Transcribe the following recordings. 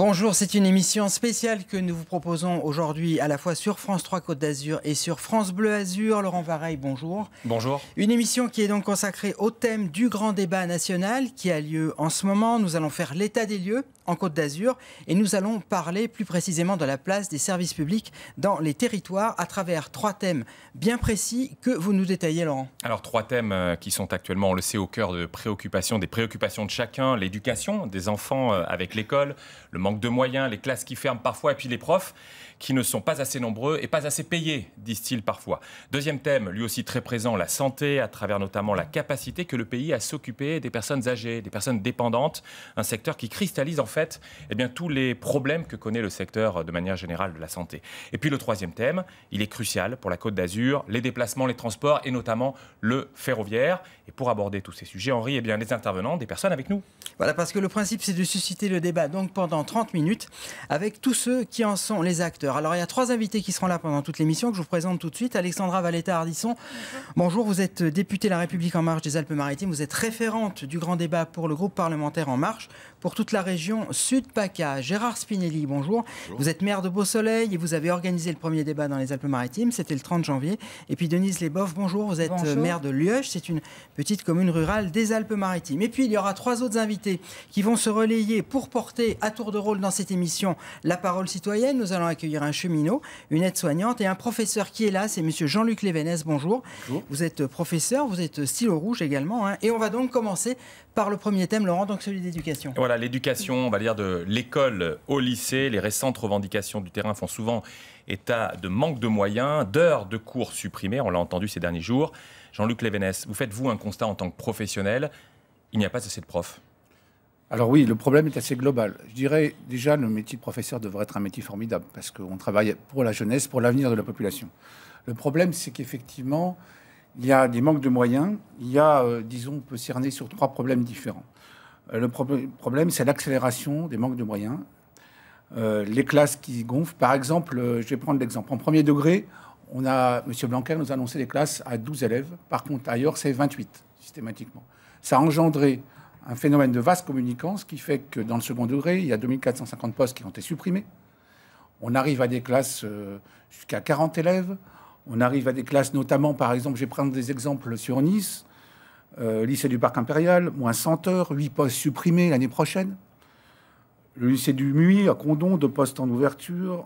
Bonjour, c'est une émission spéciale que nous vous proposons aujourd'hui à la fois sur France 3 Côte d'Azur et sur France Bleu Azur. Laurent Vareille, bonjour. Bonjour. Une émission qui est donc consacrée au thème du grand débat national qui a lieu en ce moment. Nous allons faire l'état des lieux en Côte d'Azur et nous allons parler plus précisément de la place des services publics dans les territoires à travers 3 thèmes bien précis que vous nous détaillez, Laurent. Alors 3 thèmes qui sont actuellement, on le sait, au cœur des préoccupations de chacun. L'éducation des enfants avec l'école, le manque de moyens, les classes qui ferment parfois et puis les profs qui ne sont pas assez nombreux et pas assez payés, disent-ils parfois. Deuxième thème, lui aussi très présent, la santé, à travers notamment la capacité que le pays a à s'occuper des personnes âgées, des personnes dépendantes, un secteur qui cristallise en fait tous les problèmes que connaît le secteur de manière générale de la santé. Et puis le troisième thème, il est crucial pour la Côte d'Azur, les déplacements, les transports et notamment le ferroviaire. Et pour aborder tous ces sujets, Henri, les intervenants, des personnes avec nous. Voilà, parce que le principe c'est de susciter le débat donc pendant 30 minutes avec tous ceux qui en sont les acteurs. Alors il y a 3 invités qui seront là pendant toute l'émission que je vous présente tout de suite. Alexandra Valletta-Ardisson, bonjour, vous êtes députée La République En Marche des Alpes-Maritimes, vous êtes référente du grand débat pour le groupe parlementaire En Marche pour toute la région Sud-PACA. Gérard Spinelli, bonjour. Vous êtes maire de Beau-Soleil et vous avez organisé le premier débat dans les Alpes-Maritimes, c'était le 30 janvier. Et puis Denise Leboeuf, bonjour, vous êtes maire de Lieuge, c'est une petite commune rurale des Alpes-Maritimes. Et puis il y aura 3 autres invités qui vont se relayer pour porter à tour de rôle dans cette émission la parole citoyenne. Nous allons accueillir un cheminot, une aide-soignante et un professeur qui est là, c'est monsieur Jean-Luc Lévenès, bonjour. Bonjour. Vous êtes professeur, vous êtes stylo rouge également, hein. Et on va donc commencer par le premier thème, Laurent, donc celui d'éducation. Voilà, l'éducation, on va dire de l'école au lycée. Les récentes revendications du terrain font souvent état de manque de moyens, d'heures de cours supprimées, on l'a entendu ces derniers jours. Jean-Luc Lévenès, vous faites-vous un constat en tant que professionnel? Il n'y a pas assez de profs. Alors oui, le problème est assez global. Je dirais déjà le métier de professeur devrait être un métier formidable parce qu'on travaille pour la jeunesse, pour l'avenir de la population. Le problème, c'est qu'effectivement, il y a des manques de moyens. Il y a, disons, on peut cerner sur 3 problèmes différents. Le problème, c'est l'accélération des manques de moyens. Les classes qui gonflent. Par exemple, je vais prendre l'exemple. En premier degré, M. Blanquer nous a annoncé des classes à 12 élèves. Par contre, ailleurs, c'est 28, systématiquement. Ça a engendré un phénomène de vaste communicance qui fait que dans le second degré, il y a 2450 postes qui ont été supprimés. On arrive à des classes jusqu'à 40 élèves. On arrive à des classes, notamment, par exemple, je vais prendre des exemples sur Nice, lycée du Parc Impérial, moins 100 heures, 8 postes supprimés l'année prochaine. Le lycée du Muy, à Condom, 2 postes en ouverture,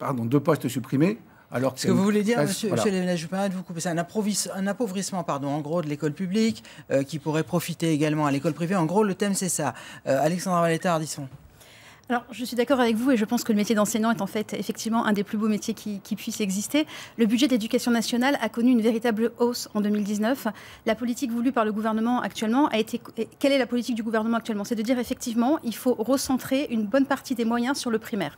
2 postes supprimés. Alors ce que vous voulez dire, classe, monsieur Lévenès, je ne vais pas vous couper, c'est un appauvrissement, en gros, de l'école publique qui pourrait profiter également à l'école privée. En gros, le thème, c'est ça. Alexandra Valletta-Ardisson. Alors, je suis d'accord avec vous et je pense que le métier d'enseignant est en fait effectivement un des plus beaux métiers qui puisse exister. Le budget d'éducation nationale a connu une véritable hausse en 2019. La politique voulue par le gouvernement actuellement a été... Quelle est la politique du gouvernement actuellement? C'est de dire effectivement, il faut recentrer une bonne partie des moyens sur le primaire.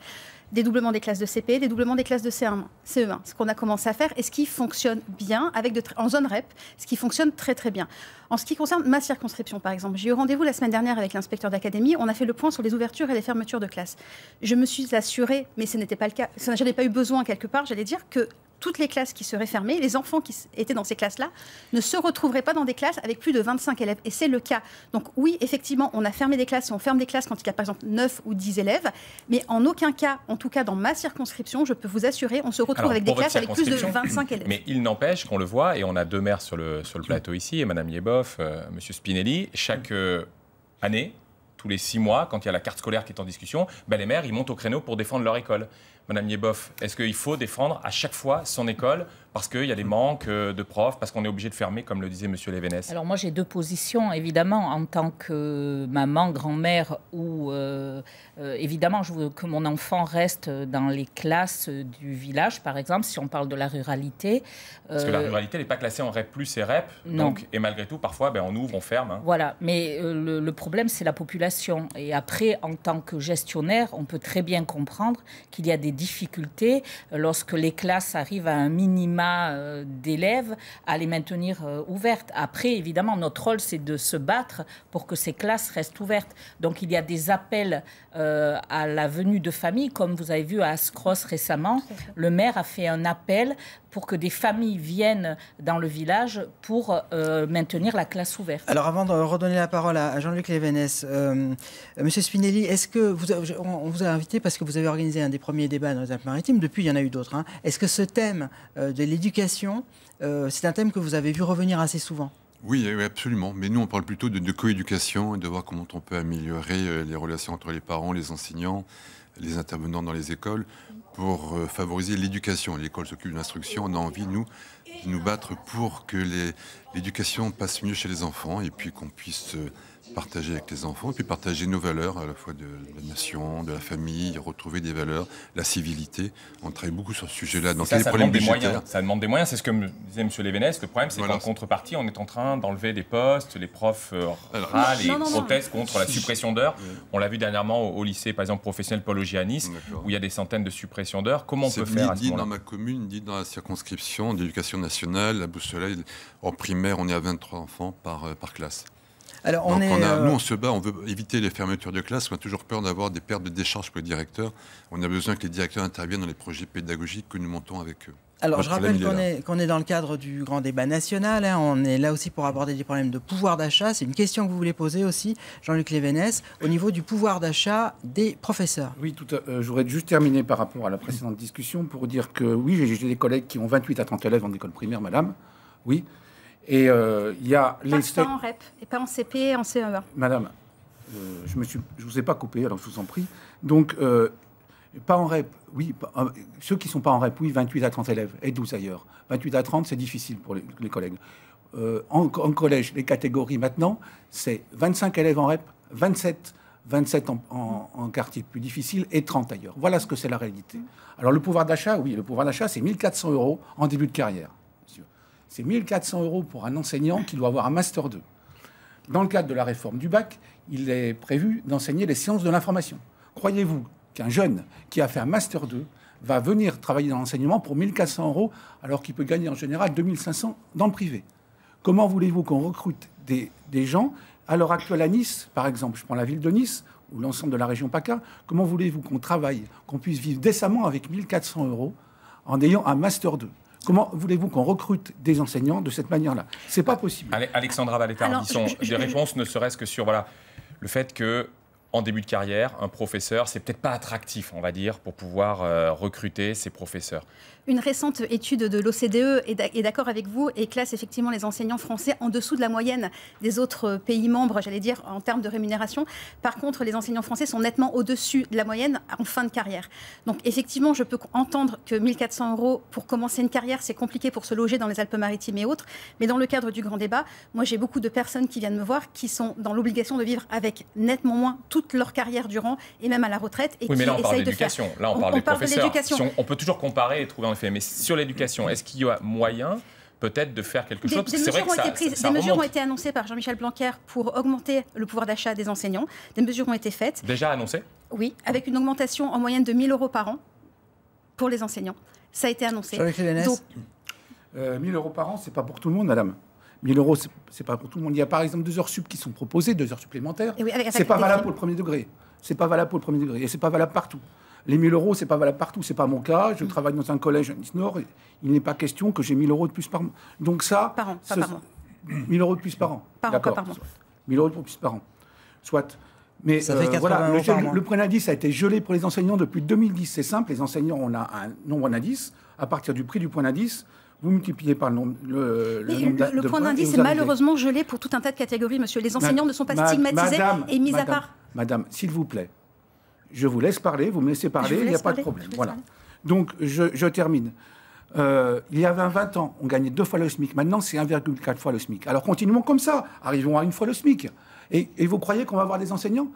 Dédoublement des classes de CP, dédoublement des classes de CE1, ce qu'on a commencé à faire et ce qui fonctionne bien en zone REP, ce qui fonctionne très très bien. En ce qui concerne ma circonscription, par exemple, j'ai eu rendez-vous la semaine dernière avec l'inspecteur d'académie, on a fait le point sur les ouvertures et les fermetures de classes. Je me suis assurée, mais ce n'était pas le cas, je n'ai pas eu besoin quelque part, j'allais dire que toutes les classes qui seraient fermées, les enfants qui étaient dans ces classes-là ne se retrouveraient pas dans des classes avec plus de 25 élèves. Et c'est le cas. Donc oui, effectivement, on a fermé des classes, on ferme des classes quand il y a par exemple 9 ou 10 élèves, mais en aucun cas, en tout cas dans ma circonscription, je peux vous assurer, on se retrouve avec des classes avec plus de 25 élèves. Mais il n'empêche qu'on le voit, et on a 2 maires sur le plateau ici, et Mme Leboeuf, M. Spinelli, chaque année, tous les 6 mois, quand il y a la carte scolaire qui est en discussion, les maires, ils montent au créneau pour défendre leur école. Madame Leboeuf, est-ce qu'il faut défendre à chaque fois son école parce qu'il y a des manques de profs, parce qu'on est obligé de fermer, comme le disait Monsieur Lévenès? Alors moi, j'ai 2 positions, évidemment, en tant que maman, grand-mère, ou évidemment, je veux que mon enfant reste dans les classes du village, par exemple, si on parle de la ruralité. Parce que la ruralité n'est pas classée en REP+, et REP, donc, et malgré tout, parfois, on ouvre, on ferme. Hein. Voilà, mais le problème, c'est la population. Et après, en tant que gestionnaire, on peut très bien comprendre qu'il y a des difficultés lorsque les classes arrivent à un minimum minima d'élèves, à les maintenir ouvertes. Après, évidemment, notre rôle, c'est de se battre pour que ces classes restent ouvertes. Donc, il y a des appels à la venue de familles, comme vous avez vu à Ascros récemment. Le maire a fait un appel pour que des familles viennent dans le village pour maintenir la classe ouverte. Alors, avant de redonner la parole à Jean-Luc Lévenès, Monsieur Spinelli, est-ce que on vous a invité parce que vous avez organisé un des premiers débats dans les Alpes-Maritimes. Depuis, il y en a eu d'autres. Hein. Est-ce que ce thème de l'éducation, c'est un thème que vous avez vu revenir assez souvent ? Oui, absolument. Mais nous, on parle plutôt de coéducation et de voir comment on peut améliorer les relations entre les parents, les enseignants, les intervenants dans les écoles pour favoriser l'éducation. L'école s'occupe de l'instruction. On a envie, nous, de nous battre pour que l'éducation passe mieux chez les enfants et puis qu'on puisse partager avec les enfants et puis partager nos valeurs, à la fois de la nation, de la famille, retrouver des valeurs, la civilité. On travaille beaucoup sur ce sujet-là. Donc, ça demande des moyens. Ça demande des moyens. C'est ce que disait M. Lévenès. Le problème, c'est qu'en contrepartie, on est en train d'enlever des postes, les profs râlent et protestent contre la suppression d'heures. On l'a vu dernièrement au lycée, par exemple, professionnel Paul Augianis, où il y a des centaines de suppressions d'heures. Comment on peut faire à ce moment-là ? Dans ma commune, dit dans la circonscription d'éducation nationale, la Beausoleil, en primaire, on est à 23 enfants par classe. Alors, nous, on se bat, on veut éviter les fermetures de classe. On a toujours peur d'avoir des pertes de décharge pour les directeurs. On a besoin que les directeurs interviennent dans les projets pédagogiques que nous montons avec eux. Alors, je rappelle qu'on est dans le cadre du grand débat national. Hein. On est là aussi pour aborder des problèmes de pouvoir d'achat. C'est une question que vous voulez poser aussi, Jean-Luc Lévenès, au niveau du pouvoir d'achat des professeurs. Oui, je voudrais juste terminer par rapport à la précédente discussion pour dire que oui, j'ai des collègues qui ont 28 à 30 élèves en école primaire, madame. Oui. Et il y a pas en REP et pas en CP et en CE1. Madame, je vous ai pas coupé, alors je vous en prie. Donc, pas en REP, oui. Ceux qui sont pas en REP, oui, 28 à 30 élèves, et 12 ailleurs. 28 à 30, c'est difficile pour les collègues. En collège, les catégories maintenant, c'est 25 élèves en REP, 27 en quartier plus difficile et 30 ailleurs. Voilà ce que c'est la réalité. Alors, le pouvoir d'achat, oui, le pouvoir d'achat, c'est 1 400 € en début de carrière. C'est 1 400 € pour un enseignant qui doit avoir un Master 2. Dans le cadre de la réforme du bac, il est prévu d'enseigner les sciences de l'information. Croyez-vous qu'un jeune qui a fait un Master 2 va venir travailler dans l'enseignement pour 1 400 € alors qu'il peut gagner en général 2 500 dans le privé ? Comment voulez-vous qu'on recrute des gens ? À l'heure actuelle à Nice, par exemple, je prends la ville de Nice ou l'ensemble de la région PACA, comment voulez-vous qu'on travaille, qu'on puisse vivre décemment avec 1 400 € en ayant un Master 2 ? Comment voulez-vous qu'on recrute des enseignants de cette manière-là ? C'est pas possible. Alexandra Valetta-Ardisson, des réponses ne serait-ce que sur le fait que en début de carrière, un professeur, c'est peut-être pas attractif, on va dire, pour pouvoir recruter ces professeurs. Une récente étude de l'OCDE est d'accord avec vous et classe effectivement les enseignants français en dessous de la moyenne des autres pays membres, j'allais dire, en termes de rémunération. Par contre, les enseignants français sont nettement au-dessus de la moyenne en fin de carrière. Donc effectivement, je peux entendre que 1 400 € pour commencer une carrière, c'est compliqué pour se loger dans les Alpes-Maritimes et autres. Mais dans le cadre du grand débat, moi j'ai beaucoup de personnes qui viennent me voir qui sont dans l'obligation de vivre avec nettement moins toute leur carrière durant et même à la retraite. Et oui, mais là on parle de d'éducation. faire... Là on parle des professeurs. On peut toujours comparer et trouver un effet. Mais sur l'éducation, est-ce qu'il y a moyen peut-être de faire quelque chose? Des mesures ont été annoncées par Jean-Michel Blanquer pour augmenter le pouvoir d'achat des enseignants. Des mesures ont été faites. Déjà annoncées? Oui, avec une augmentation en moyenne de 1 000 € par an pour les enseignants. Ça a été annoncé. Jean-Luc Lévenès. 1 000 € par an, c'est pas pour tout le monde, madame. 1 000 €, c'est pas pour tout le monde. Il y a par exemple 2 heures sup qui sont proposées, 2 heures supplémentaires. Oui, c'est pas valable pour le premier degré. C'est pas valable pour le premier degré. Et c'est pas valable partout. Les 1 000 €, c'est pas valable partout. C'est pas mon cas. Je travaille dans un collège à Nice-Nord. Il n'est pas question que j'ai 1 000 € de plus par mois. Donc ça... Par an, pas par mois. 1 000 € de plus par an. Par an, pas par mois. 1 000 € de plus par an. Soit. Mais ça fait voilà, par mois. le point d'indice a été gelé pour les enseignants depuis 2010. C'est simple. Les enseignants, on a un nombre d'indices. À partir du prix du point d'indice, vous multipliez par le nombre le point d'indice est malheureusement gelé pour tout un tas de catégories, monsieur. Les enseignants ne sont pas stigmatisés et mis à part. Madame, s'il vous plaît, je vous laisse parler, vous me laissez parler, il n'y a pas de problème. Voilà. Donc, je termine. Il y a 20 ans, on gagnait 2 fois le SMIC. Maintenant, c'est 1,4 fois le SMIC. Alors, continuons comme ça. Arrivons à 1 fois le SMIC. Et vous croyez qu'on va avoir des enseignants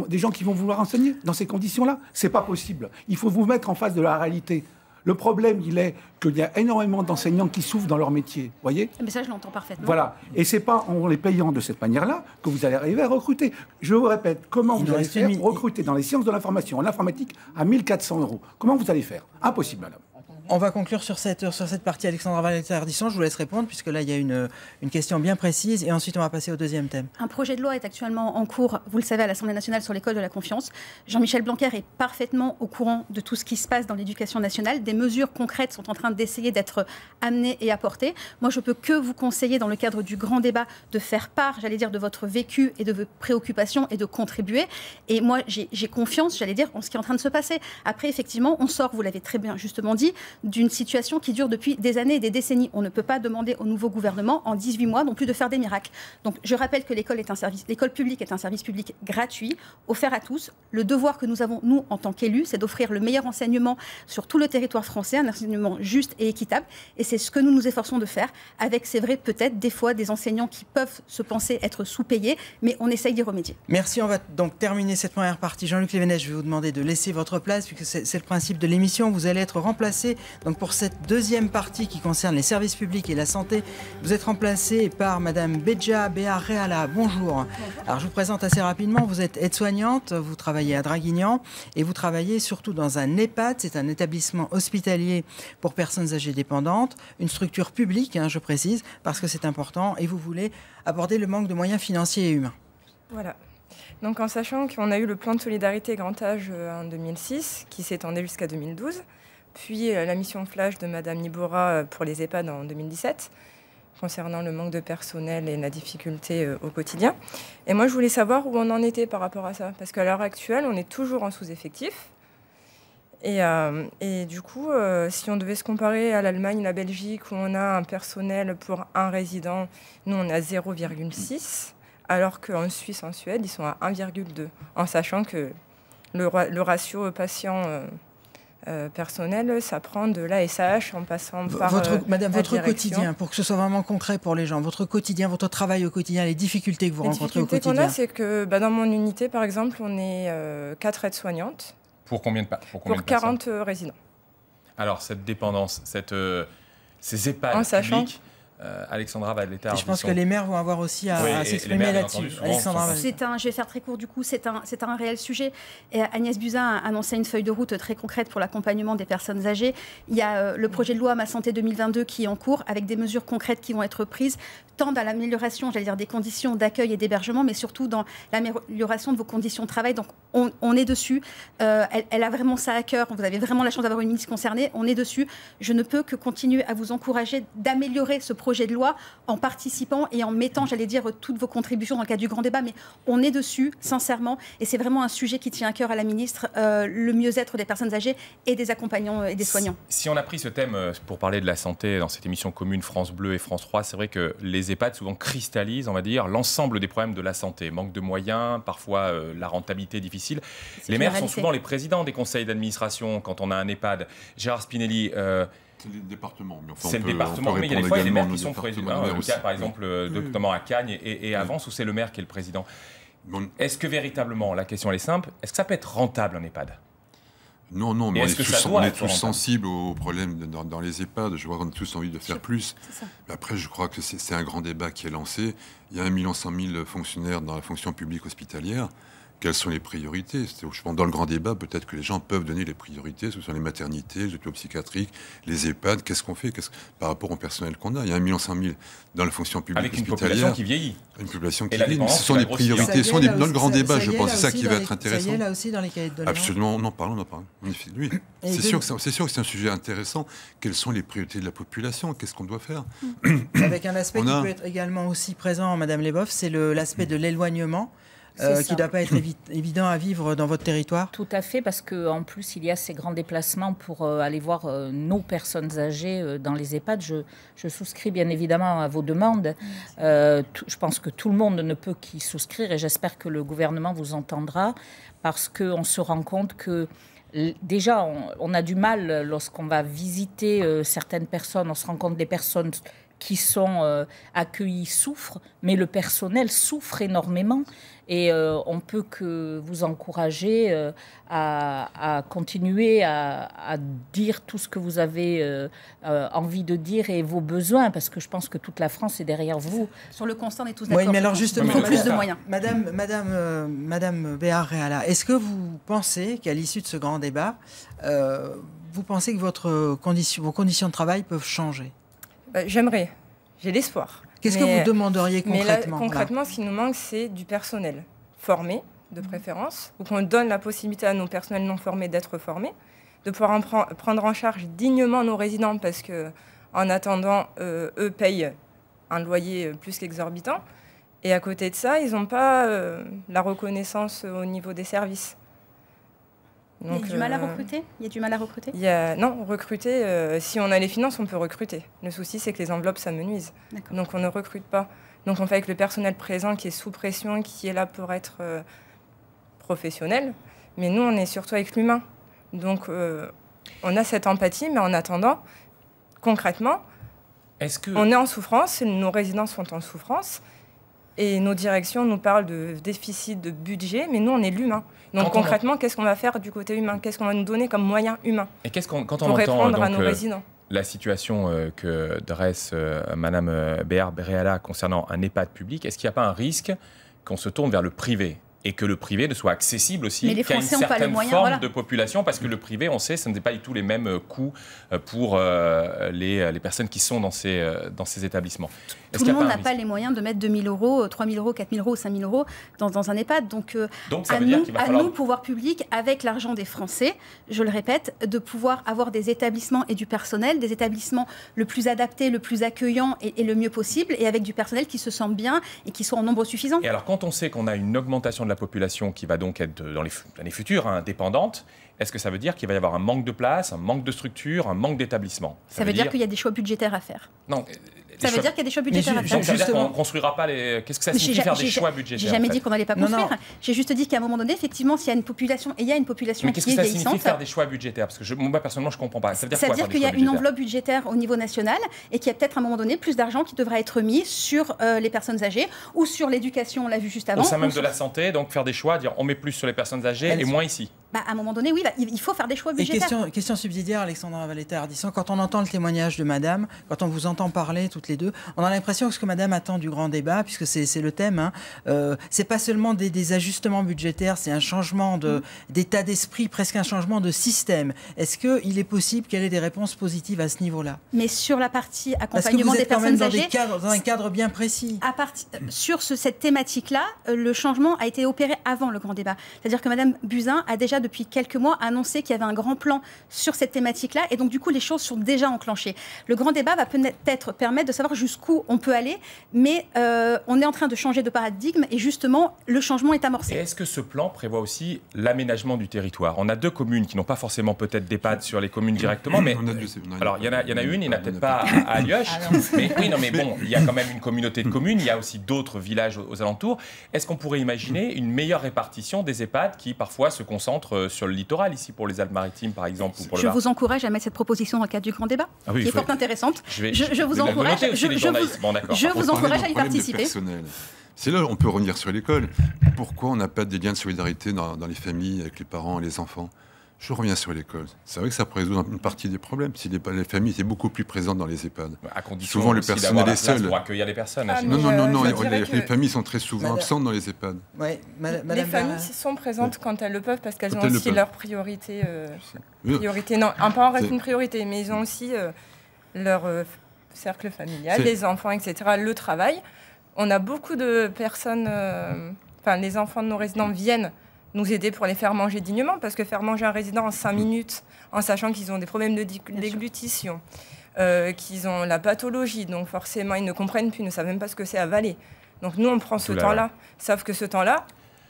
des gens qui vont vouloir enseigner dans ces conditions-là? C'est pas possible. Il faut vous mettre en face de la réalité. Le problème, il est qu'il y a énormément d'enseignants qui souffrent dans leur métier, voyez? Mais ça, je l'entends parfaitement. Voilà. Et c'est pas en les payant de cette manière-là que vous allez arriver à recruter. Je vous répète, comment vous allez faire pour recruter dans les sciences de l'information, en informatique, à 1 400 €? Comment vous allez faire? Impossible, madame. On va conclure sur cette partie. Alexandra Vallet-Ardisson, je vous laisse répondre, puisque là, il y a une question bien précise. Et ensuite, on va passer au deuxième thème. Un projet de loi est actuellement en cours, vous le savez, à l'Assemblée nationale sur l'école de la confiance. Jean-Michel Blanquer est parfaitement au courant de tout ce qui se passe dans l'éducation nationale. Des mesures concrètes sont en train d'essayer d'être amenées et apportées. Moi, je peux que vous conseiller, dans le cadre du grand débat, de faire part, j'allais dire, de votre vécu et de vos préoccupations et de contribuer. Et moi, j'ai confiance, j'allais dire, en ce qui est en train de se passer. Après, effectivement, on sort, vous l'avez très bien justement dit, d'une situation qui dure depuis des années et des décennies. On ne peut pas demander au nouveau gouvernement, en 18 mois, non plus de faire des miracles. Donc, je rappelle que l'école publique est un service public gratuit, offert à tous. Le devoir que nous avons, nous, en tant qu'élus, c'est d'offrir le meilleur enseignement sur tout le territoire français, un enseignement juste et équitable. Et c'est ce que nous nous efforçons de faire, avec, c'est vrai, peut-être des fois des enseignants qui peuvent se penser être sous-payés, mais on essaye d'y remédier. Merci, on va donc terminer cette première partie. Jean-Luc Lévenez, je vais vous demander de laisser votre place, puisque c'est le principe de l'émission. Vous allez être remplacé donc pour cette deuxième partie qui concerne les services publics et la santé. Vous êtes remplacé par Madame Béja Béa-Réala. Bonjour. Alors je vous présente assez rapidement. Vous êtes aide-soignante, vous travaillez à Draguignan et vous travaillez surtout dans un EHPAD. C'est un établissement hospitalier pour personnes âgées dépendantes, une structure publique, je précise, parce que c'est important, et vous voulez aborder le manque de moyens financiers et humains. Voilà. Donc en sachant qu'on a eu le plan de solidarité grand âge en 2006, qui s'étendait jusqu'à 2012, puis la mission flash de Madame Nibora pour les EHPAD en 2017, concernant le manque de personnel et la difficulté au quotidien. Et moi, je voulais savoir où on en était par rapport à ça, parce qu'à l'heure actuelle, on est toujours en sous-effectif. Et du coup, si on devait se comparer à l'Allemagne, la Belgique, où on a un personnel pour un résident, nous, on a 0,6, alors qu'en Suisse, en Suède, ils sont à 1,2, en sachant que le ratio patient personnel, ça prend de l'ASH en passant par Madame, votre direction. quotidien, pour que ce soit vraiment concret pour les gens, votre quotidien, votre travail au quotidien, les difficultés que vous rencontrez au quotidien. Les difficultés qu'on a, c'est que dans mon unité, par exemple, on est 4 aides-soignantes. Pour combien de Pour 40 résidents. Alors, cette dépendance, ces EHPAD en sachant publics, Alexandra Vallet-Ardisson. Je pense que les maires vont avoir aussi à s'exprimer là-dessus. Je vais faire très court du coup, c'est un réel sujet. Et Agnès Buzyn a annoncé une feuille de route très concrète pour l'accompagnement des personnes âgées. Il y a le projet de loi Ma Santé 2022 qui est en cours, avec des mesures concrètes qui vont être prises, tant dans l'amélioration, j'allais dire, des conditions d'accueil et d'hébergement, mais surtout dans l'amélioration de vos conditions de travail. Donc on est dessus. Elle a vraiment ça à cœur. Vous avez vraiment la chance d'avoir une ministre concernée. On est dessus. Je ne peux que continuer à vous encourager d'améliorer ce projet de loi en participant et en mettant, j'allais dire, toutes vos contributions dans le cadre du grand débat. Mais on est dessus, sincèrement. Et c'est vraiment un sujet qui tient à cœur à la ministre, le mieux-être des personnes âgées et des accompagnants et des soignants. Si on a pris ce thème pour parler de la santé dans cette émission commune France Bleu et France 3, c'est vrai que les EHPAD souvent cristallisent, on va dire, l'ensemble des problèmes de la santé. Manque de moyens, parfois la rentabilité difficile. Les maires sont souvent les présidents des conseils d'administration quand on a un EHPAD. Gérard Spinelli... c'est le département. C'est le département, mais il y a des fois les maires qui sont présidents. Le cas, par exemple, notamment à Cagnes et Avance, où c'est le maire qui est le président. Bon. Est-ce que véritablement, la question elle est simple, est-ce que ça peut être rentable un EHPAD ? Non, mais on est tous sensibles aux problèmes dans les EHPAD. Je vois qu'on a tous envie de faire plus. Mais après, je crois que c'est un grand débat qui est lancé. Il y a 1 100 000 fonctionnaires dans la fonction publique hospitalière. Quelles sont les priorités ? Je pense dans le grand débat, peut-être que les gens peuvent donner les priorités. Ce sont les maternités, les hôpitaux psychiatriques, les EHPAD. Qu'est-ce qu'on fait par rapport au personnel qu'on a ? Il y a 1 100 000 dans la fonction publique avec hospitalière. Avec une population qui vieillit. Une population qui vieillit. Mais ce sont les priorités. Ce sont dans le grand débat, je pense. C'est ça qui va être intéressant. Ça y est là aussi dans les cahiers de doléances. Absolument, on en parle. Oui. C'est sûr que c'est un sujet intéressant. Quelles sont les priorités de la population ? Qu'est-ce qu'on doit faire ? Avec un aspect qui peut être également aussi présent, Madame Leboeuf, c'est l'aspect de l'éloignement. Qui ne doit pas être évident à vivre dans votre territoire ? Tout à fait, parce qu'en plus, il y a ces grands déplacements pour aller voir nos personnes âgées dans les EHPAD. Je souscris bien évidemment à vos demandes. Je pense que tout le monde ne peut qu'y souscrire et j'espère que le gouvernement vous entendra parce qu'on se rend compte que déjà, on a du mal lorsqu'on va visiter certaines personnes. On se rend compte des personnes qui sont accueillis souffrent, mais le personnel souffre énormément. Et on peut que vous encourager à continuer à dire tout ce que vous avez envie de dire et vos besoins, parce que je pense que toute la France est derrière vous. Sur le constat, on est tous d'accord. Oui, mais alors justement, plus de moyens. Madame Béa-Réala, est-ce que vous pensez qu'à l'issue de ce grand débat, vous pensez que vos conditions de travail peuvent changer? J'aimerais, j'ai l'espoir. Qu'est-ce que vous demanderiez concrètement? Mais là, concrètement, ce qui nous manque, c'est du personnel formé, de préférence, ou qu'on donne la possibilité à nos personnels non formés d'être formés, de pouvoir prendre en charge dignement nos résidents, parce que en attendant, eux payent un loyer plus qu'exorbitant. Et à côté de ça, ils n'ont pas la reconnaissance au niveau des services. Donc, il y a du mal à recruter? Il y a du mal à recruter? Non, recruter, si on a les finances, on peut recruter. Le souci, c'est que les enveloppes, ça menuise. Donc on ne recrute pas. Donc on fait avec le personnel présent qui est sous pression, qui est là pour être professionnel. Mais nous, on est surtout avec l'humain. Donc on a cette empathie, mais en attendant, concrètement, on est en souffrance, nos résidents sont en souffrance. Et nos directions nous parlent de déficit de budget, mais nous, on est l'humain. Donc concrètement, qu'est-ce qu'on va faire du côté humain? Qu'est-ce qu'on va nous donner comme moyen humain pour répondre à nos résidents? La situation que dresse Madame Béar-Réala concernant un EHPAD public, est-ce qu'il n'y a pas un risque qu'on se tourne vers le privé et que le privé ne soit accessible aussi qu'à une certaine forme de population, parce que le privé, on sait, ce n'est pas du tout les mêmes coûts pour les personnes qui sont dans ces établissements. Tout le monde n'a pas les moyens de mettre 2 000 €, 3 000 €, 4 000 € ou 5 000 € dans un EHPAD. Donc ça veut dire qu'il va falloir... nous, pouvoir public, avec l'argent des Français, je le répète, de pouvoir avoir des établissements et du personnel, des établissements le plus adaptés, le plus accueillants et le mieux possible, et avec du personnel qui se sent bien et qui soit en nombre suffisant. Et alors, quand on sait qu'on a une augmentation de la population qui va donc être dans les années futures dépendante, est-ce que ça veut dire qu'il va y avoir un manque de place, un manque de structure, un manque d'établissement? Ça veut dire qu'il y a des choix budgétaires à faire. Non. Ça veut dire qu'il y a des choix budgétaires à faire. Donc, ça veut dire qu'on ne construira pas les... Qu'est-ce que ça signifie faire des choix budgétaires? J'ai jamais dit qu'on n'allait pas construire. J'ai juste dit qu'à un moment donné, effectivement, s'il y a une population, et il y a une population qui est vieillissante... Mais qu'est-ce que ça signifie faire des choix budgétaires? Parce que moi, personnellement, je ne comprends pas. Ça veut dire qu'il y a une enveloppe budgétaire au niveau national et qu'il y a peut-être à un moment donné plus d'argent qui devra être mis sur les personnes âgées ou sur l'éducation, on l'a vu juste avant. Au sein même de la santé, donc faire des choix, dire on met plus sur les personnes âgées et moins ici. À un moment donné, oui, il faut faire des choix budgétaires. Et question subsidiaire, Alexandra Valletta-Ardisson, quand on entend le témoignage de Madame, quand on vous entend parler toutes les deux, on a l'impression que ce que Madame attend du grand débat, puisque c'est le thème, c'est pas seulement des ajustements budgétaires, c'est un changement d'état d'esprit, presque un changement de système. Est-ce qu'il est possible qu'elle ait des réponses positives à ce niveau-là? Mais sur la partie accompagnement des personnes âgées, dans un cadre bien précis. Sur cette thématique-là, le changement a été opéré avant le grand débat. C'est-à-dire que Madame Buzyn a déjà depuis quelques mois annoncé qu'il y avait un grand plan sur cette thématique-là, et donc du coup les choses sont déjà enclenchées. Le grand débat va peut-être permettre de savoir jusqu'où on peut aller, mais on est en train de changer de paradigme et justement le changement est amorcé. Et est-ce que ce plan prévoit aussi l'aménagement du territoire? On a 2 communes qui n'ont pas forcément peut-être d'EHPAD sur les communes directement, mais alors il y en a une, il n'y en a peut-être pas à Lioche, mais oui, non, mais bon, il y a quand même une communauté de communes, il y a aussi d'autres villages aux alentours. Est-ce qu'on pourrait imaginer une meilleure répartition des EHPAD qui parfois se concentrent sur le littoral, ici pour les Alpes-Maritimes par exemple, ou pour le Var? Je vous encourage à mettre cette proposition dans le cadre du grand débat, qui est fort intéressante. Je vous encourage à y participer. C'est là où on peut revenir sur l'école. Pourquoi on n'a pas des liens de solidarité dans les familles, avec les parents et les enfants? Je reviens sur l'école. C'est vrai que ça pourrait résoudre une partie des problèmes si les familles étaient beaucoup plus présentes dans les EHPAD. À condition souvent, le personnel est seul. Pour accueillir les personnes. Non. Les familles sont très souvent absentes dans les EHPAD. Les familles sont présentes quand elles le peuvent parce qu'elles ont aussi leurs priorités. Non, un parent reste une priorité, mais ils ont aussi leur cercle familial, les enfants, etc., le travail. On a beaucoup de personnes... les enfants de nos résidents viennent nous aider pour les faire manger dignement, parce que faire manger un résident en 5 minutes, en sachant qu'ils ont des problèmes de déglutition, qu'ils ont la pathologie, donc forcément ils ne comprennent plus, ils ne savent même pas ce que c'est avaler. Donc nous on prend ce temps-là, sauf que ce temps-là,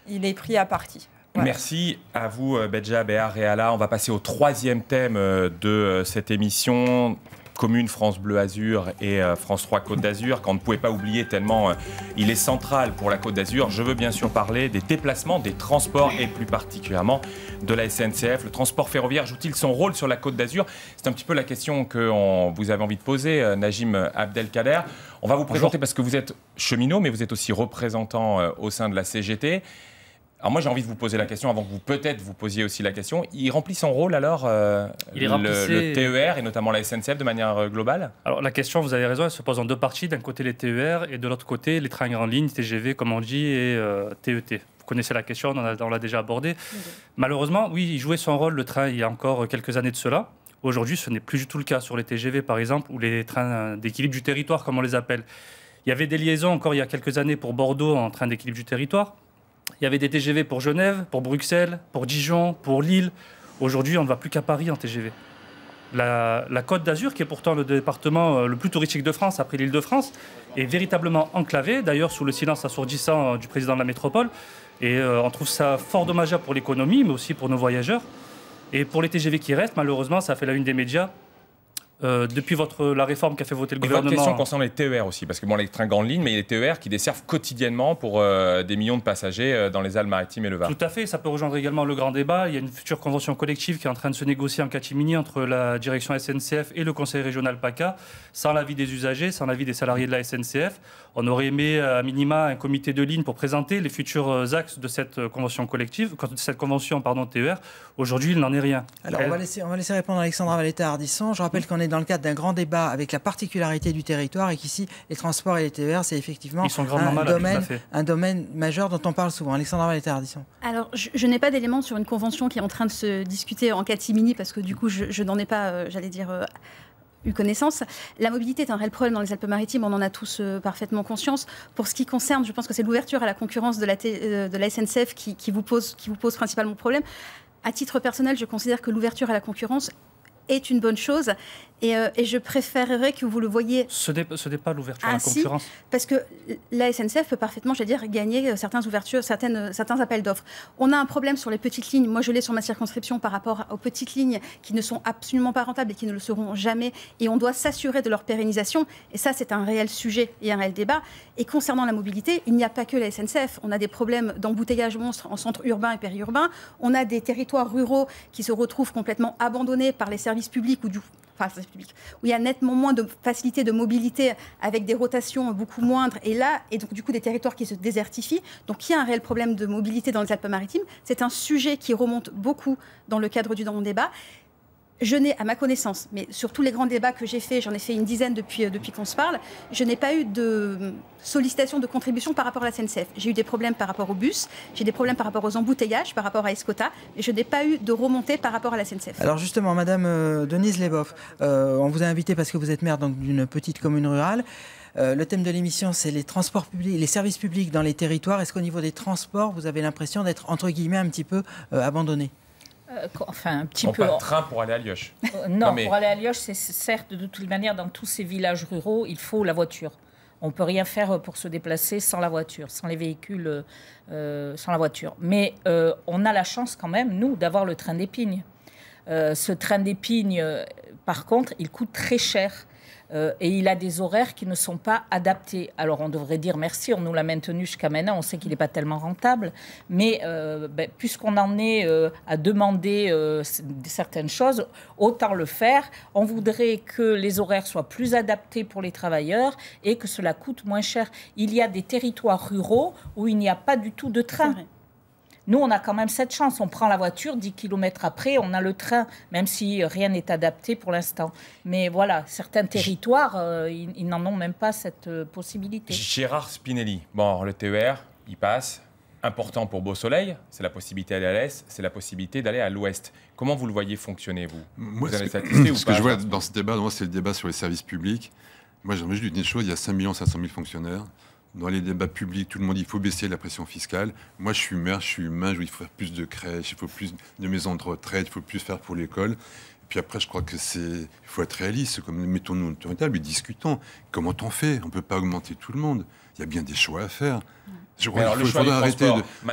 il est pris à partie. Voilà. Merci à vous Bedja Béar-Réala. On va passer au 3e thème de cette émission. Commune France Bleu Azur et France 3 Côte d'Azur, qu'on ne pouvait pas oublier tellement il est central pour la Côte d'Azur. Je veux bien sûr parler des déplacements, des transports et plus particulièrement de la SNCF. Le transport ferroviaire joue-t-il son rôle sur la Côte d'Azur? C'est un petit peu la question que vous avez envie de poser, Najim Abdelkader. On va vous présenter parce que vous êtes cheminot, mais vous êtes aussi représentant au sein de la CGT. Alors moi j'ai envie de vous poser la question avant que vous posiez aussi la question. Il remplit son rôle alors le TER et notamment la SNCF de manière globale? Alors la question, vous avez raison, elle se pose en 2 parties. D'un côté les TER et de l'autre côté les trains en ligne, TGV comme on dit, et TET. Vous connaissez la question, on l'a déjà abordé. Malheureusement, oui, il jouait son rôle le train il y a encore quelques années de cela. Aujourd'hui, ce n'est plus du tout le cas sur les TGV, par exemple, ou les trains d'équilibre du territoire, comme on les appelle. Il y avait des liaisons encore il y a quelques années pour Bordeaux en train d'équilibre du territoire. Il y avait des TGV pour Genève, pour Bruxelles, pour Dijon, pour Lille. Aujourd'hui, on ne va plus qu'à Paris en TGV. La Côte d'Azur, qui est pourtant le département le plus touristique de France, après l'Île-de-France, est véritablement enclavée, d'ailleurs sous le silence assourdissant du président de la métropole. Et on trouve ça fort dommageable pour l'économie, mais aussi pour nos voyageurs. Et pour les TGV qui restent, malheureusement, ça fait la une des médias. Depuis la réforme qu'a fait voter le gouvernement... Votre question concerne les TER aussi, parce que bon, les trains grande ligne, mais il y a les TER qui desservent quotidiennement pour des millions de passagers dans les Alpes-Maritimes et le Var. Tout à fait, ça peut rejoindre également le grand débat. Il y a une future convention collective qui est en train de se négocier en catimini entre la direction SNCF et le conseil régional PACA, sans l'avis des usagers, sans l'avis des salariés de la SNCF. On aurait aimé à minima un comité de ligne pour présenter les futurs axes de cette convention collective, de cette convention TER. Aujourd'hui, il n'en est rien. Alors, on va laisser répondre Alexandra Valletta-Ardisson. Je rappelle qu'on est dans le cadre d'un grand débat avec la particularité du territoire et qu'ici, les transports et les TER, c'est effectivement un domaine majeur dont on parle souvent. Alexandra Valletta-Ardisson. Alors, je n'ai pas d'éléments sur une convention qui est en train de se discuter en catimini parce que du coup, je n'en ai pas, eu connaissance. La mobilité est un réel problème dans les Alpes-Maritimes, on en a tous parfaitement conscience. Pour ce qui concerne, je pense que c'est l'ouverture à la concurrence de la SNCF qui vous pose principalement problème. À titre personnel, je considère que l'ouverture à la concurrence est une bonne chose et je préférerais que vous le voyiez. Ce n'est pas l'ouverture à la concurrence. Parce que la SNCF peut parfaitement, gagner certains appels d'offres. On a un problème sur les petites lignes. Moi, je l'ai sur ma circonscription par rapport aux petites lignes qui ne sont absolument pas rentables et qui ne le seront jamais. Et on doit s'assurer de leur pérennisation. Et ça, c'est un réel sujet et un réel débat. Et concernant la mobilité, il n'y a pas que la SNCF. On a des problèmes d'embouteillage monstre en centre urbain et périurbain. On a des territoires ruraux qui se retrouvent complètement abandonnés par les services publics où il y a nettement moins de facilité de mobilité avec des rotations beaucoup moindres et donc du coup des territoires qui se désertifient. Donc il y a un réel problème de mobilité dans les Alpes-Maritimes. C'est un sujet qui remonte beaucoup dans le cadre du débat. Je n'ai, à ma connaissance, mais sur tous les grands débats que j'ai faits, j'en ai fait une dizaine depuis qu'on se parle, je n'ai pas eu de sollicitation de contribution par rapport à la SNCF. J'ai eu des problèmes par rapport aux bus, j'ai des problèmes par rapport aux embouteillages, par rapport à Escota, et je n'ai pas eu de remontée par rapport à la SNCF. Alors justement, Madame Denise Leboeuf, on vous a invité parce que vous êtes maire d'une petite commune rurale. Le thème de l'émission, c'est les transports publics, les services publics dans les territoires. Est-ce qu'au niveau des transports, vous avez l'impression d'être, entre guillemets, un petit peu abandonné ? Un petit peu. Pas de train pour aller à Lioche. Non, pour aller à Lioche, c'est certes, de toute manière, dans tous ces villages ruraux, il faut la voiture. On ne peut rien faire pour se déplacer sans la voiture, sans les véhicules, sans la voiture. Mais on a la chance quand même, nous, d'avoir le train d'Épingle. Ce train d'Épingle, par contre, il coûte très cher. Et il a des horaires qui ne sont pas adaptés. Alors on devrait dire merci, on nous l'a maintenu jusqu'à maintenant, on sait qu'il n'est pas tellement rentable, mais puisqu'on en est à demander certaines choses, autant le faire. On voudrait que les horaires soient plus adaptés pour les travailleurs et que cela coûte moins cher. Il y a des territoires ruraux où il n'y a pas du tout de train. Nous, on a quand même cette chance. On prend la voiture, 10 km après, on a le train, même si rien n'est adapté pour l'instant. Mais voilà, certains territoires, ils n'en ont même pas cette possibilité. Gérard Spinelli, bon, le TER, il passe. Important pour Beau Soleil, c'est la possibilité d'aller à l'Est, c'est la possibilité d'aller à l'Ouest. Comment vous le voyez fonctionner, vous? Moi, vous avez statistique ou ce pas? que je vois dans ce débat, c'est le débat sur les services publics. Moi, j'aimerais juste dire une chose, il y a 5 500 000 fonctionnaires. Dans les débats publics, tout le monde dit qu'il faut baisser la pression fiscale. Moi, je suis maire, je suis humain, il faut faire plus de crèches, il faut plus de maisons de retraite, il faut plus faire pour l'école. Et puis après, je crois que il faut être réaliste, comme mettons-nous autour de table et discutons. Comment on fait? On ne peut pas augmenter tout le monde. Il y a bien des choix à faire. Il faudrait arrêter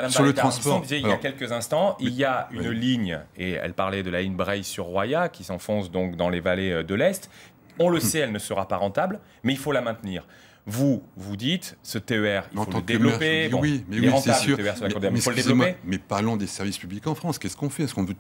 sur le transport. Il y a quelques instants, il y a une ligne, et elle parlait de la ligne Breil-sur-Roya, qui s'enfonce donc dans les vallées de l'Est. On le sait, elle ne sera pas rentable, mais il faut la maintenir. Vous dites, ce TER, il faut le développer. Oui, c'est sûr. Il faut le développer. Mais parlons des services publics en France. Qu'est-ce qu'on fait? Est-ce qu'on veut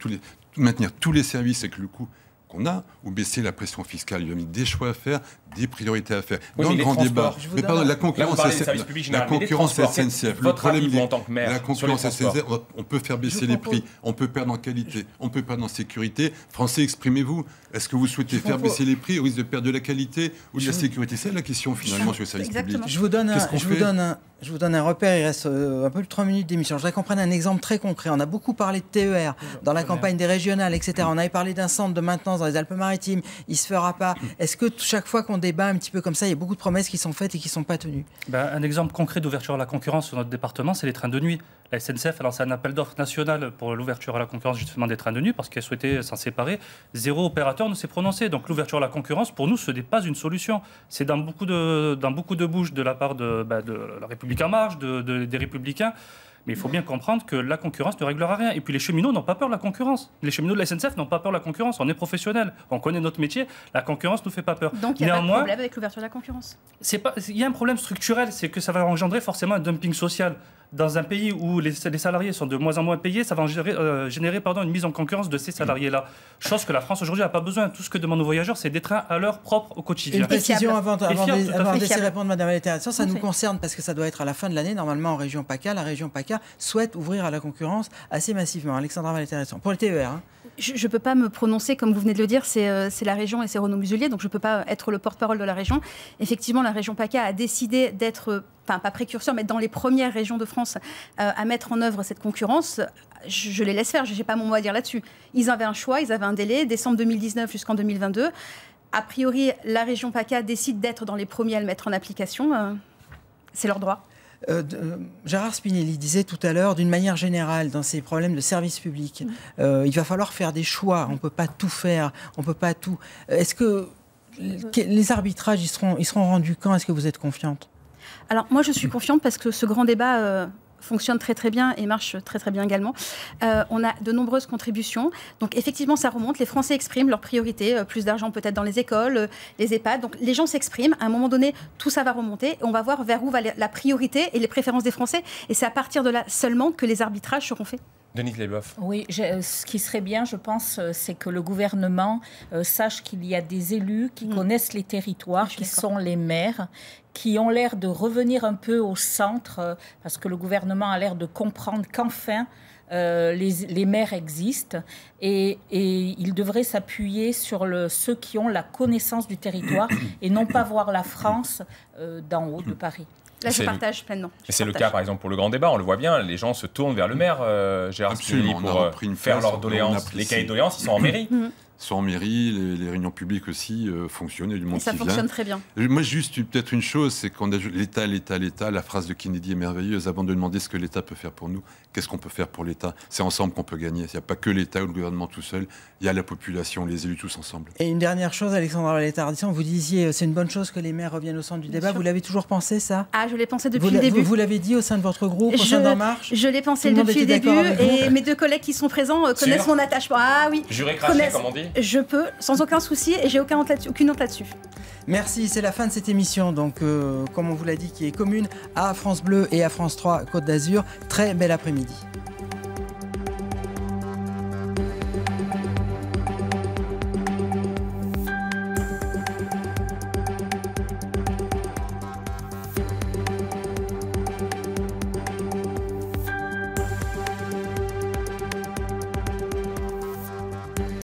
maintenir tous les services avec le coût qu'on a ou baisser la pression fiscale? Il y a des choix à faire, des priorités à faire. Oui, dans le grand débat, mais pardon, la concurrence SNCF, le problème en tant que maire, la concurrence SNCF, on peut faire baisser les prix, on peut perdre en qualité, on peut perdre en sécurité. Français, exprimez-vous. Est-ce que vous souhaitez faire baisser les prix au risque de perdre de la qualité ou de la sécurité? C'est la question finalement sur le service public. Je vous donne Je vous donne un repère, il reste un peu plus de 3 minutes d'émission. Je voudrais qu'on prenne un exemple très concret. On a beaucoup parlé de TER dans la campagne des régionales, etc. On avait parlé d'un centre de maintenance dans les Alpes-Maritimes. Il ne se fera pas. Est-ce que chaque fois qu'on débat un petit peu comme ça, il y a beaucoup de promesses qui sont faites et qui ne sont pas tenues? Un exemple concret d'ouverture à la concurrence sur notre département, c'est les trains de nuit. La SNCF a lancé un appel d'offres national pour l'ouverture à la concurrence justement des trains de nuit parce qu'elle souhaitait s'en séparer. 0 opérateur ne s'est prononcé. Donc l'ouverture à la concurrence, pour nous, ce n'est pas une solution. C'est dans beaucoup de bouches de la part de la République en marche, des Républicains. Mais il faut bien comprendre que la concurrence ne réglera rien. Et puis les cheminots n'ont pas peur de la concurrence. Les cheminots de la SNCF n'ont pas peur de la concurrence. On est professionnels, on connaît notre métier. La concurrence ne nous fait pas peur. Donc il n'y a pas de problème avec l'ouverture de la concurrence. Il y a un problème structurel, c'est que ça va engendrer forcément un dumping social. Dans un pays où les salariés sont de moins en moins payés, ça va générer une mise en concurrence de ces salariés-là. Chose que la France aujourd'hui n'a pas besoin. Tout ce que demandent nos voyageurs, c'est des trains à l'heure propre au quotidien. Une précision avant de laisser répondre Madame Valetta. Ça nous concerne parce que ça doit être à la fin de l'année, normalement en région PACA. La région PACA souhaite ouvrir à la concurrence assez massivement. Alexandra Valetta, pour le TER. Je ne peux pas me prononcer, comme vous venez de le dire, c'est la région et c'est Renaud Muselier, donc je ne peux pas être le porte-parole de la région. Effectivement, la région PACA a décidé d'être, pas précurseur, mais dans les premières régions de France à mettre en œuvre cette concurrence. Je les laisse faire, je n'ai pas mon mot à dire là-dessus. Ils avaient un choix, ils avaient un délai, décembre 2019 jusqu'en 2022. A priori, la région PACA décide d'être dans les premiers à le mettre en application. C'est leur droit. Gérard Spinelli disait tout à l'heure, d'une manière générale, dans ces problèmes de service public, il va falloir faire des choix. On ne peut pas tout faire, on ne peut pas tout. Est-ce que les arbitrages, ils seront rendus quand? Est-ce que vous êtes confiante? Alors, moi, je suis confiante parce que ce grand débat fonctionne très très bien et marche très très bien également. On a de nombreuses contributions. Donc effectivement, ça remonte. Les Français expriment leurs priorités. Plus d'argent peut-être dans les écoles, les EHPAD. Donc les gens s'expriment. À un moment donné, tout ça va remonter. Et on va voir vers où va la priorité et les préférences des Français. Et c'est à partir de là seulement que les arbitrages seront faits. Denise Leboeuf. Oui, ce qui serait bien, je pense, c'est que le gouvernement sache qu'il y a des élus qui connaissent les territoires, qui sont les maires, qui ont l'air de revenir un peu au centre, parce que le gouvernement a l'air de comprendre qu'enfin, les maires existent et ils devraient s'appuyer sur ceux qui ont la connaissance du territoire et non pas voir la France d'en haut de Paris. Là, je partage pleinement. C'est le cas, par exemple, pour le grand débat. On le voit bien, les gens se tournent vers le maire, Gérard Spinelli, pour faire leurs doléances. Les cahiers de doléances, ils sont en mairie. Sont en mairie, les réunions publiques aussi fonctionnent, il y a du monde qui vient. Ça fonctionne très bien. Moi, juste peut-être une chose, c'est qu'on a l'État, la phrase de Kennedy est merveilleuse, avant de demander ce que l'État peut faire pour nous, qu'est-ce qu'on peut faire pour l'État? C'est ensemble qu'on peut gagner. Il n'y a pas que l'État ou le gouvernement tout seul, il y a la population, les élus tous ensemble. Et une dernière chose, Alexandra Valetta-Ardisson, vous disiez c'est une bonne chose que les maires reviennent au centre du débat. Vous l'avez toujours pensé, ça? Ah, je l'ai pensé depuis le début. Vous l'avez dit au sein de votre groupe, au sein d'En Marche? Je l'ai pensé depuis le début et mes deux collègues qui sont présents connaissent mon attachement. Ah oui. Juré craché, comme on dit. Je peux, sans aucun souci, et j'ai aucune honte là-dessus. Merci, c'est la fin de cette émission, donc comme on vous l'a dit, qui est commune à France Bleu et à France 3 Côte d'Azur. Très bel après-midi.